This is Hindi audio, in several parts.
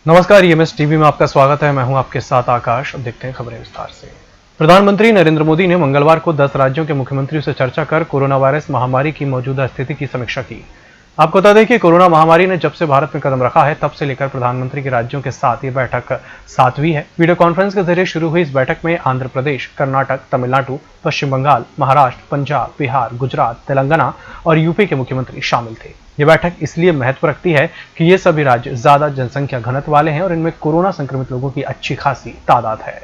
नमस्कार, ईएमएस टीवी में आपका स्वागत है। मैं हूं आपके साथ आकाश। अब देखते हैं खबरें विस्तार से। प्रधानमंत्री नरेंद्र मोदी ने मंगलवार को 10 राज्यों के मुख्यमंत्रियों से चर्चा कर कोरोना वायरस महामारी की मौजूदा स्थिति की समीक्षा की। आपको बता दें कि कोरोना महामारी ने जब से भारत में कदम रखा है तब से लेकर प्रधानमंत्री के राज्यों के साथ ये बैठक 7वीं है। वीडियो कॉन्फ्रेंस के जरिए शुरू हुई इस बैठक में आंध्र प्रदेश, कर्नाटक, तमिलनाडु, पश्चिम बंगाल, महाराष्ट्र, पंजाब, बिहार, गुजरात, तेलंगाना और यूपी के मुख्यमंत्री शामिल थे। ये बैठक इसलिए महत्व रखती है कि ये सभी राज्य ज्यादा जनसंख्या घनत्व वाले हैं और इनमें कोरोना संक्रमित लोगों की अच्छी खासी तादाद है।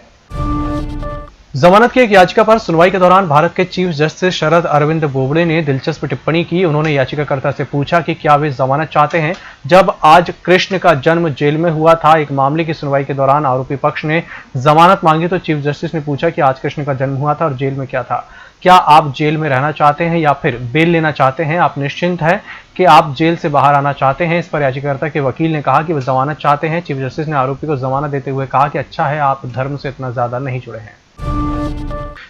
जमानत की एक याचिका पर सुनवाई के दौरान भारत के चीफ जस्टिस शरद अरविंद बोबड़े ने दिलचस्प टिप्पणी की। उन्होंने याचिकाकर्ता से पूछा कि क्या वे जमानत चाहते हैं। जब आज कृष्ण का जन्म जेल में हुआ था, एक मामले की सुनवाई के दौरान आरोपी पक्ष ने जमानत मांगी तो चीफ जस्टिस ने पूछा कि आज कृष्ण का जन्म हुआ था और जेल में क्या था, क्या आप जेल में रहना चाहते हैं या फिर बेल लेना चाहते हैं, आप निश्चिंत हैं कि आप जेल से बाहर आना चाहते हैं। इस पर याचिकाकर्ता के वकील ने कहा कि वे जमानत चाहते हैं। चीफ जस्टिस ने आरोपी को जमानत देते हुए कहा कि अच्छा है, आप धर्म से इतना ज्यादा नहीं जुड़े हैं।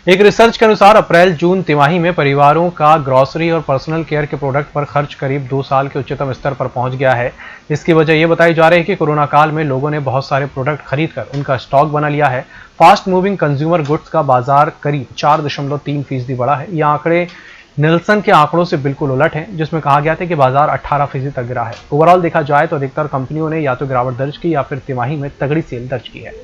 एक रिसर्च के अनुसार अप्रैल-जून तिमाही में परिवारों का ग्रोसरी और पर्सनल केयर के प्रोडक्ट पर खर्च करीब 2 साल के उच्चतम स्तर पर पहुंच गया है। इसकी वजह यह बताई जा रही है कि कोरोना काल में लोगों ने बहुत सारे प्रोडक्ट खरीदकर उनका स्टॉक बना लिया है। फास्ट मूविंग कंज्यूमर गुड्स का बाजार करीब 4.3% बढ़ा है। यह आंकड़े निल्सन के आंकड़ों से बिल्कुल उलट हैं, जिसमें कहा गया था कि बाजार 18% तक गिरा है। ओवरऑल देखा जाए तो अधिकतर कंपनियों ने या तो गिरावट दर्ज की या फिर तिमाही में तगड़ी सेल दर्ज की है।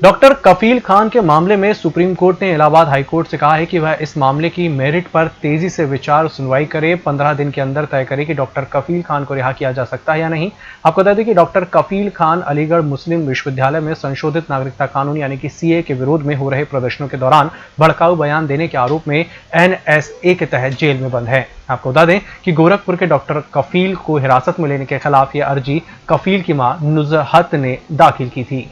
डॉक्टर कफील खान के मामले में सुप्रीम कोर्ट ने इलाहाबाद हाई कोर्ट से कहा है कि वह इस मामले की मेरिट पर तेजी से विचार सुनवाई करे। 15 दिन के अंदर तय करे कि डॉक्टर कफील खान को रिहा किया जा सकता है या नहीं। आपको बता दें कि डॉक्टर कफील खान अलीगढ़ मुस्लिम विश्वविद्यालय में संशोधित नागरिकता कानून यानी कि सीए के विरोध में हो रहे प्रदर्शनों के दौरान भड़काऊ बयान देने के आरोप में एनएसए के तहत जेल में बंद है। आपको बता दें कि गोरखपुर के डॉक्टर कफील को हिरासत में लेने के खिलाफ यह अर्जी कफील की मां नुजहत ने दाखिल की थी।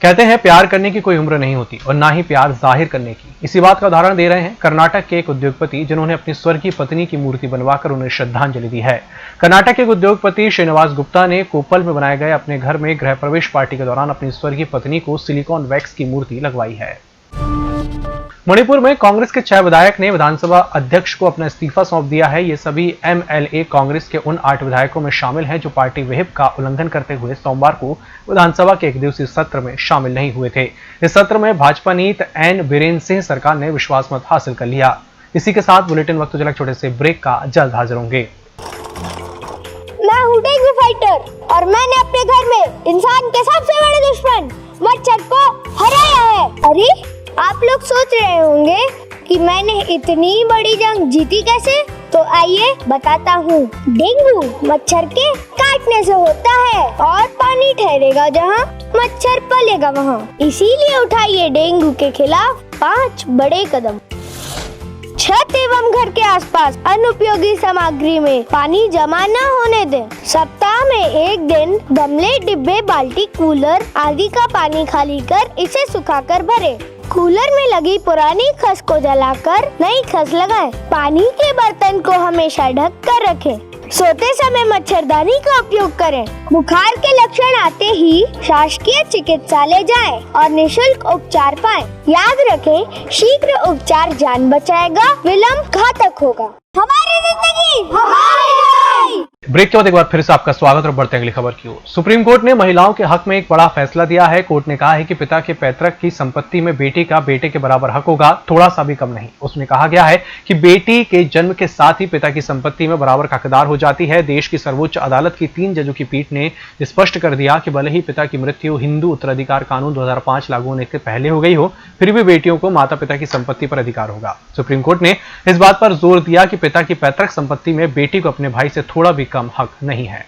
कहते हैं प्यार करने की कोई उम्र नहीं होती और ना ही प्यार जाहिर करने की। इसी बात का उदाहरण दे रहे हैं कर्नाटक के एक उद्योगपति जिन्होंने अपनी स्वर्गीय पत्नी की मूर्ति बनवाकर उन्हें श्रद्धांजलि दी है। कर्नाटक के उद्योगपति श्रीनिवास गुप्ता ने कोप्पल में बनाए गए अपने घर में गृह प्रवेश पार्टी के दौरान अपनी स्वर्गीय पत्नी को सिलिकॉन वैक्स की मूर्ति लगवाई है। मणिपुर में कांग्रेस के 6 विधायक ने विधानसभा अध्यक्ष को अपना इस्तीफा सौंप दिया है। ये सभी एमएलए कांग्रेस के उन 8 विधायकों में शामिल हैं जो पार्टी व्हिप का उल्लंघन करते हुए सोमवार को विधानसभा के एक दिवसीय सत्र में शामिल नहीं हुए थे। इस सत्र में भाजपा नीत एन बीरेन सिंह सरकार ने विश्वास मत हासिल कर लिया। इसी के साथ बुलेटिन वक्त चला छोटे से ब्रेक का जल्द हाजिर होंगे। मैं हूँ डेंगू फाइटर और मैंने अपने घर में इंसान के सबसे बड़े दुश्मन मच्छर को हराया है। अरे आप लोग सोच रहे होंगे कि मैंने इतनी बड़ी जंग जीती कैसे? तो आइए बताता हूँ। डेंगू मच्छर के काटने से होता है और पानी ठहरेगा जहाँ मच्छर पलेगा वहाँ। इसीलिए उठाइए डेंगू के खिलाफ 5 बड़े कदम। छत एवं घर के आसपास अनुपयोगी सामग्री में पानी जमा न होने दें। सप्ताह में 1 दिन गमले, डिब्बे, बाल्टी, कूलर आदि का पानी खाली कर इसे सुखाकर भरें। कूलर में लगी पुरानी खस को जलाकर नई खस लगाएं। पानी के बर्तन को हमेशा ढक कर रखें। सोते समय मच्छरदानी का उपयोग करें। बुखार के लक्षण आते ही शासकीय चिकित्सालय जाएं और निशुल्क उपचार पाएं। याद रखें, शीघ्र उपचार जान बचाएगा, विलंब घातक होगा। हमारी जिंदगी हमारी लड़ाई। ब्रेक के बाद एक बार फिर से आपका स्वागत और बढ़ते हैं अगली खबर की ओर। सुप्रीम कोर्ट ने महिलाओं के हक में एक बड़ा फैसला दिया है। कोर्ट ने कहा है कि पिता के पैतृक की संपत्ति में बेटी का बेटे के बराबर हक होगा, थोड़ा सा भी कम नहीं। उसमें कहा गया है कि बेटी के जन्म के साथ ही पिता की संपत्ति में बराबर का हकदार हो जाती है। देश की सर्वोच्च अदालत की 3 जजों की पीठ ने स्पष्ट कर दिया कि भले ही पिता की मृत्यु हिंदू उत्तराधिकार कानून 2005 लागू होने से पहले हो गई हो, फिर भी बेटियों को माता पिता की संपत्ति पर अधिकार होगा। सुप्रीम कोर्ट ने इस बात पर जोर दिया कि पिता की पैतृक संपत्ति में बेटी को अपने भाई से थोड़ा भी कम हक नहीं है।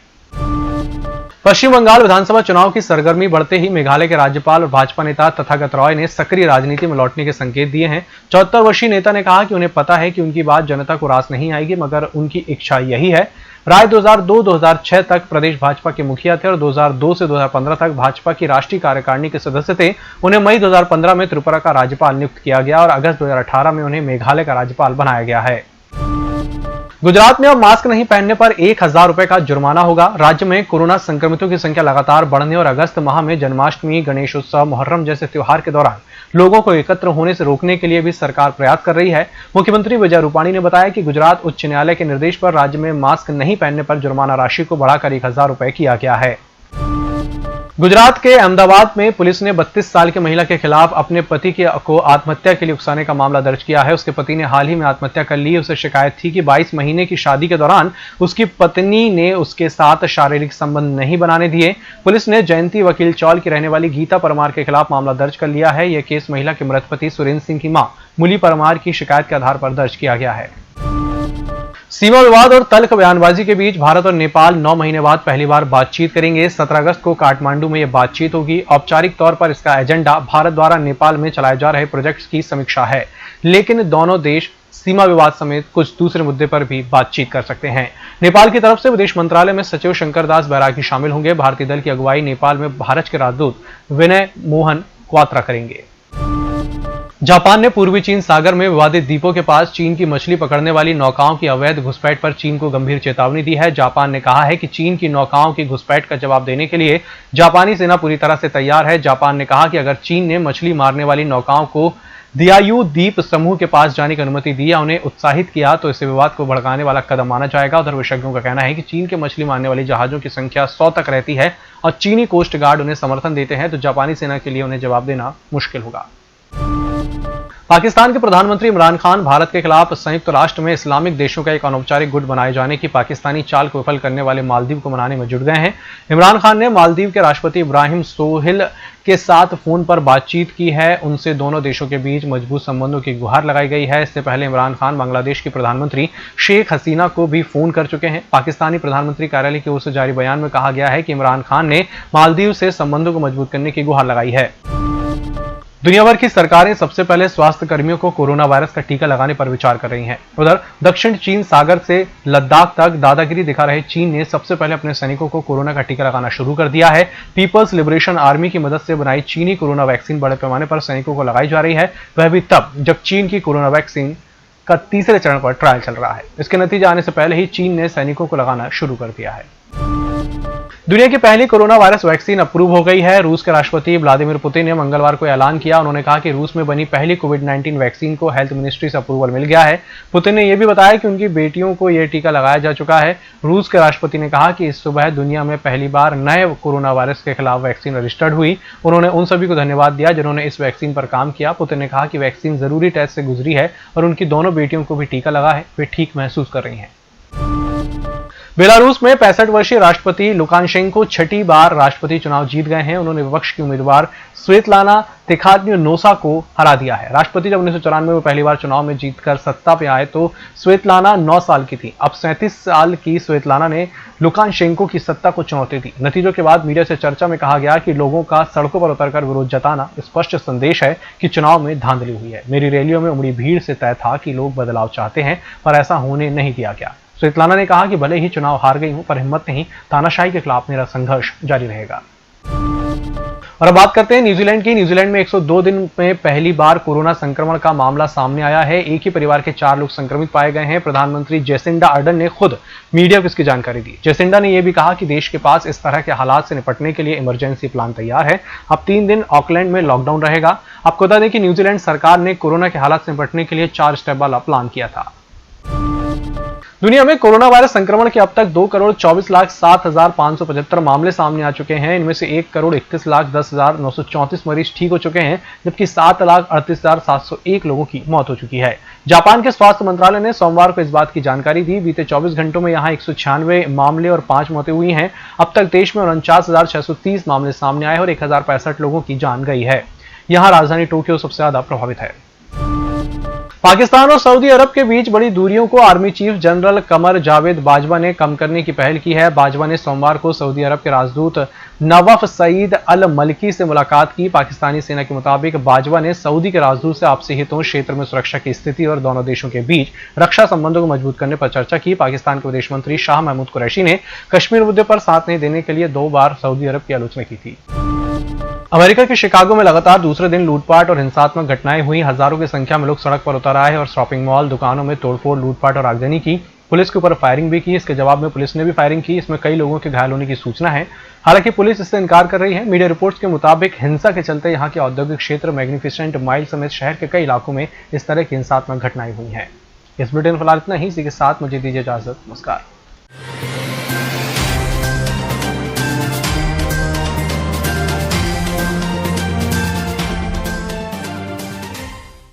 पश्चिम बंगाल विधानसभा चुनाव की सरगर्मी बढ़ते ही मेघालय के राज्यपाल और भाजपा नेता तथागत रॉय ने सक्रिय राजनीति में लौटने के संकेत दिए हैं। 74 वर्षीय नेता ने कहा कि उन्हें पता है कि उनकी बात जनता को रास नहीं आएगी, मगर उनकी इच्छा यही है। राय 2002-2006 तक प्रदेश भाजपा के मुखिया थे और 2002 से 2015 तक भाजपा की राष्ट्रीय कार्यकारिणी के सदस्य थे। उन्हें मई 2015 में त्रिपुरा का राज्यपाल नियुक्त किया गया और अगस्त 2018 में उन्हें मेघालय का राज्यपाल बनाया गया है। गुजरात में अब मास्क नहीं पहनने पर 1000 रुपए का जुर्माना होगा। राज्य में कोरोना संक्रमितों की संख्या लगातार बढ़ने और अगस्त माह में जन्माष्टमी, गणेश उत्सव, मुहर्रम जैसे त्योहार के दौरान लोगों को एकत्र होने से रोकने के लिए भी सरकार प्रयास कर रही है। मुख्यमंत्री विजय रूपाणी ने बताया कि गुजरात उच्च न्यायालय के निर्देश पर राज्य में मास्क नहीं पहनने पर जुर्माना राशि को बढ़ाकर 1000 रुपए किया गया है। गुजरात के अहमदाबाद में पुलिस ने 32 साल की महिला के खिलाफ अपने पति को आत्महत्या के लिए उकसाने का मामला दर्ज किया है। उसके पति ने हाल ही में आत्महत्या कर ली। उसे शिकायत थी कि 22 महीने की शादी के दौरान उसकी पत्नी ने उसके साथ शारीरिक संबंध नहीं बनाने दिए। पुलिस ने जयंती वकील चौल की रहने वाली गीता परमार के खिलाफ मामला दर्ज कर लिया है। यह केस महिला के मृत पति सुरेंद्र सिंह की मां मूली परमार की शिकायत के आधार पर दर्ज किया गया है। सीमा विवाद और तल्ख बयानबाजी के बीच भारत और नेपाल 9 महीने बाद पहली बार बातचीत करेंगे। 17 अगस्त को काठमांडू में यह बातचीत होगी। औपचारिक तौर पर इसका एजेंडा भारत द्वारा नेपाल में चलाए जा रहे प्रोजेक्ट्स की समीक्षा है, लेकिन दोनों देश सीमा विवाद समेत कुछ दूसरे मुद्दे पर भी बातचीत कर सकते हैं। नेपाल की तरफ से विदेश मंत्रालय में सचिव शंकर दास बैरागी शामिल होंगे। भारतीय दल की अगुवाई नेपाल में भारत के राजदूत विनय मोहन क्वात्रा करेंगे। जापान ने पूर्वी चीन सागर में विवादित द्वीपों के पास चीन की मछली पकड़ने वाली नौकाओं की अवैध घुसपैठ पर चीन को गंभीर चेतावनी दी है। जापान ने कहा है कि चीन की नौकाओं की घुसपैठ का जवाब देने के लिए जापानी सेना पूरी तरह से तैयार है। जापान ने कहा कि अगर चीन ने मछली मारने वाली नौकाओं को दियायू द्वीप समूह के पास जाने की अनुमति दी या उन्हें उत्साहित किया तो इसे विवाद को भड़काने वाला कदम माना जाएगा। उधर विशेषज्ञों का कहना है कि चीन के मछली मारने वाली जहाजों की संख्या 100 तक रहती है और चीनी कोस्ट गार्ड उन्हें समर्थन देते हैं, तो जापानी सेना के लिए उन्हें जवाब देना मुश्किल होगा। पाकिस्तान के प्रधानमंत्री इमरान खान भारत के खिलाफ संयुक्त राष्ट्र में इस्लामिक देशों का एक अनौपचारिक गुट बनाए जाने की पाकिस्तानी चाल को विफल करने वाले मालदीव को मनाने में जुट गए हैं। इमरान खान ने मालदीव के राष्ट्रपति इब्राहिम सोहिल के साथ फोन पर बातचीत की है। उनसे दोनों देशों के बीच मजबूत संबंधों की गुहार लगाई गई है। इससे पहले इमरान खान बांग्लादेश की प्रधानमंत्री शेख हसीना को भी फोन कर चुके हैं। पाकिस्तानी प्रधानमंत्री कार्यालय की ओर से जारी बयान में कहा गया है कि इमरान खान ने मालदीव से संबंधों को मजबूत करने की गुहार लगाई है। दुनिया भर की सरकारें सबसे पहले स्वास्थ्य कर्मियों को कोरोना वायरस का टीका लगाने पर विचार कर रही हैं। उधर दक्षिण चीन सागर से लद्दाख तक दादागिरी दिखा रहे चीन ने सबसे पहले अपने सैनिकों को कोरोना का टीका लगाना शुरू कर दिया है। पीपल्स लिबरेशन आर्मी की मदद से बनाई चीनी कोरोना वैक्सीन बड़े पैमाने पर सैनिकों को लगाई जा रही है, वह भी तब जब चीन की कोरोना वैक्सीन का तीसरे चरण पर ट्रायल चल रहा है। इसके नतीजे आने से पहले ही चीन ने सैनिकों को लगाना शुरू कर दिया है। दुनिया की पहली कोरोना वायरस वैक्सीन अप्रूव हो गई है। रूस के राष्ट्रपति व्लादिमीर पुतिन ने मंगलवार को ऐलान किया। उन्होंने कहा कि रूस में बनी पहली कोविड-19 वैक्सीन को हेल्थ मिनिस्ट्री से अप्रूवल मिल गया है। पुतिन ने यह भी बताया कि उनकी बेटियों को यह टीका लगाया जा चुका है। रूस के राष्ट्रपति ने कहा कि इस सुबह दुनिया में पहली बार नए कोरोना वायरस के खिलाफ वैक्सीन रजिस्टर्ड हुई। उन्होंने उन सभी को धन्यवाद दिया जिन्होंने इस वैक्सीन पर काम किया। पुतिन ने कहा कि वैक्सीन जरूरी टेस्ट से गुजरी है और उनकी दोनों बेटियों को भी टीका लगा है, वे ठीक महसूस कर रही हैं। बेलारूस में 65 वर्षीय राष्ट्रपति लुकाशेंको छठी बार राष्ट्रपति चुनाव जीत गए हैं। उन्होंने विपक्ष की उम्मीदवार स्वेतलाना तिखानोसा को हरा दिया है। राष्ट्रपति जब 1994 में पहली बार चुनाव में जीतकर सत्ता पे आए तो स्वेतलाना 9 साल की थी। अब 37 साल की स्वेतलाना ने लुकाशेंको की सत्ता को चुनौती दी। नतीजों के बाद मीडिया से चर्चा में कहा गया कि लोगों का सड़कों पर उतरकर विरोध जताना स्पष्ट संदेश है कि चुनाव में धांधली हुई है। मेरी रैलियों में उमड़ी भीड़ से तय था कि लोग बदलाव चाहते हैं, पर ऐसा होने नहीं दिया गया। स्वेतलाना ने कहा कि भले ही चुनाव हार गई हूं, पर हिम्मत नहीं, तानाशाही के खिलाफ मेरा संघर्ष जारी रहेगा। और अब बात करते हैं न्यूजीलैंड की। न्यूजीलैंड में 102 दिन में पहली बार कोरोना संक्रमण का मामला सामने आया है। एक ही परिवार के 4 लोग संक्रमित पाए गए हैं। प्रधानमंत्री जेसिंडा अर्डन ने खुद मीडिया को इसकी जानकारी दी। जेसिंडा ने यह भी कहा कि देश के पास इस तरह के हालात से निपटने के लिए इमरजेंसी प्लान तैयार है। अब 3 दिन ऑकलैंड में लॉकडाउन रहेगा। आपको बता दें कि न्यूजीलैंड सरकार ने कोरोना के हालात से निपटने के लिए 4 स्टेप वाला प्लान किया था। दुनिया में कोरोना वायरस संक्रमण के अब तक 2,24,07,575 मामले सामने आ चुके हैं। इनमें से 1,31,10,934 मरीज ठीक हो चुके हैं, जबकि 7,38,701 लोगों की मौत हो चुकी है। जापान के स्वास्थ्य मंत्रालय ने सोमवार को इस बात की जानकारी दी। बीते 24 घंटों में यहां 196 मामले और 5 मौतें हुई हैं। अब तक देश में 49,630 मामले सामने आए और 1,065 लोगों की जान गई है। यहां राजधानी टोक्यो सबसे ज्यादा प्रभावित है। पाकिस्तान और सऊदी अरब के बीच बड़ी दूरियों को army chief general Qamar Javed Bajwa ने कम करने की पहल की है। बाजवा ने सोमवार को सऊदी अरब के राजदूत नवाफ सईद अल मलकी से मुलाकात की। पाकिस्तानी सेना के मुताबिक बाजवा ने सऊदी के राजदूत से आपसी हितों, क्षेत्र में सुरक्षा की स्थिति और दोनों देशों के बीच रक्षा संबंधों को मजबूत करने पर चर्चा की। पाकिस्तान के विदेश मंत्री शाह महमूद कुरैशी ने कश्मीर मुद्दे पर साथ नहीं देने के लिए 2 बार सऊदी अरब की आलोचना की थी। अमेरिका के शिकागो में लगातार दूसरे दिन लूटपाट और हिंसात्मक घटनाएं हुई। हजारों की संख्या में लोग सड़क पर उतर आए और शॉपिंग मॉल, दुकानों में तोड़फोड़, लूटपाट और आगजनी की। पुलिस के ऊपर फायरिंग भी की। इसके जवाब में पुलिस ने भी फायरिंग की। इसमें कई लोगों के घायल होने की सूचना है। हालांकि पुलिस इससे इनकार कर रही है। मीडिया रिपोर्ट्स के मुताबिक हिंसा के चलते यहां के औद्योगिक क्षेत्र मैग्निफिसेंट माइल समेत शहर के कई इलाकों में इस तरह की हिंसात्मक घटनाएं हुई हैं। इस बुलेटिन में फिलहाल इतना ही। इसी के साथ मुझे दीजिए इजाजत। नमस्कार।